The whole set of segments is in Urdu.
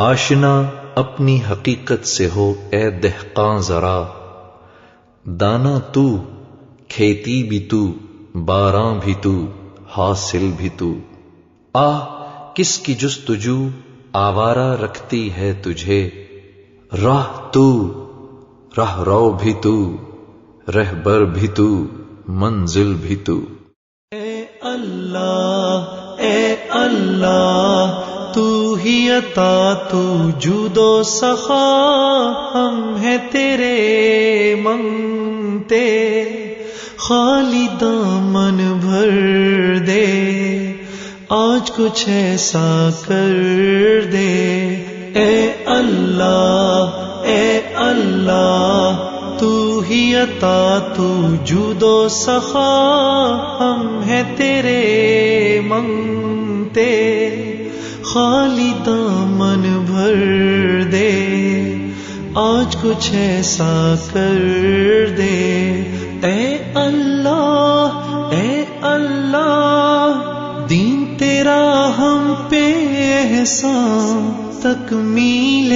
آشنا اپنی حقیقت سے ہو اے دہقاں ذرا، دانا تو، کھیتی بھی تو، باراں بھی تو، حاصل بھی تو۔ آہ کس کی جستجو آوارہ رکھتی ہے تجھے، راہ تو، راہ رو بھی تو، رہبر بھی تو، منزل بھی تو۔ اے اللہ تو ہی عطا، تو جود و سخا، ہم ہیں تیرے منگتے، خالی دامن بھر دے، آج کچھ ایسا کر دے۔ اے اللہ تو ہی عطا، تو جود و سخا، ہم ہیں تیرے منگتے، خالی دامن بھر دے، آج کچھ ایسا کر دے۔ اے اللہ دین تیرا ہم پہ احسان، تکمیل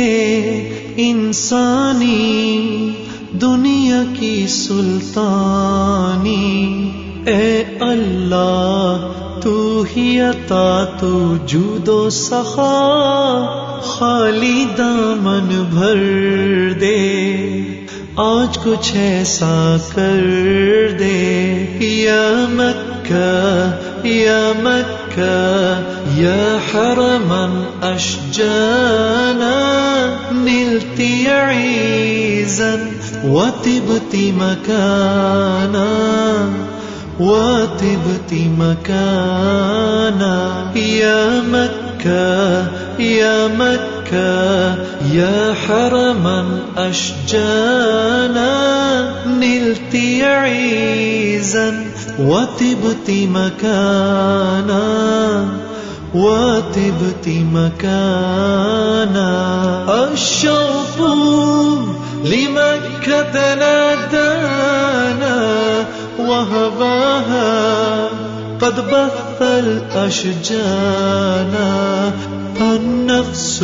انسانی، دنیا کی سلطانی۔ اے اللہ تو ہی عطا، تو جود و سخا، خالی دامن بھر دے، آج کچھ ایسا کر دے۔ یا مکہ یا حرما اشجانا، نلت عیزا وطبت مکانا، وطبت مکانا۔ یا مکہ یا حرما اشجانا، نلت عیزا وطبت مکانا، وطبت مکانا۔ الشوق لمكة نادانا، وهواها قد بث الأشجانا، النفس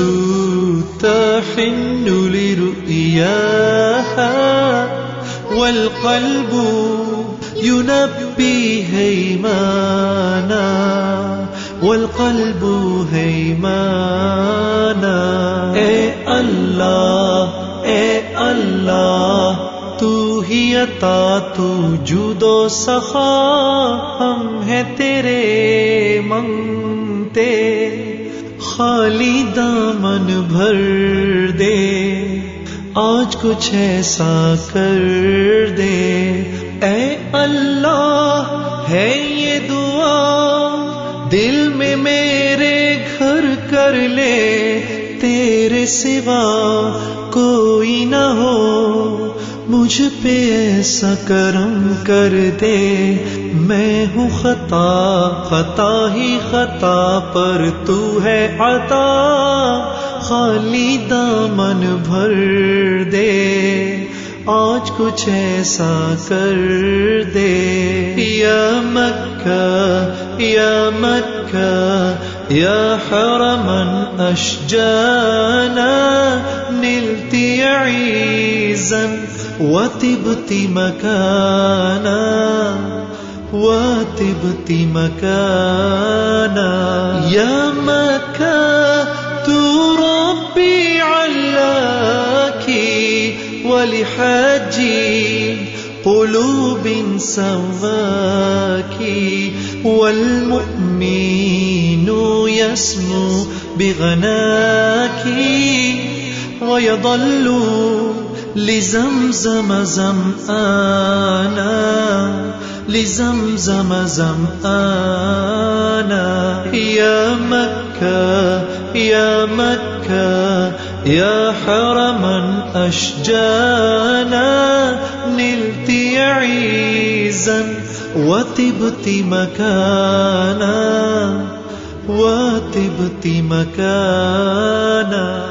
تحن لرؤياها، والقلب ينبي هيمانا، والقلب هيمانا۔ اے اللہ تو ہی عطا، تو جود و سخا، ہم ہیں تیرے منگتے، خالی دامن بھر دے، آج کچھ ایسا کر دے۔ اے اللہ ہے یہ دعا دل میں میرے گھر کر لے، تیرے سوا کوئی نہ ہو، مجھ پہ ایسا کرم کر دے۔ میں ہوں خطا ہی خطا پر تو ہے عطا، خالی دامن بھر دے، آج کچھ ایسا کر دے۔ یا مکہ یا حرما اشجانا، نلت عیزا وطبت مکانا، وطبت مکانا۔ یا مکہ تو ربی علاکی، ولحاجی قلوب سواکی، والمؤمن يسمو بغناکی، ويظل لزمزم زمآنا، لزمزم زمآنا۔ یا مکہ یا حرما اشجانا، نلت عیزا وطبت مکانا، وطبت مکانا۔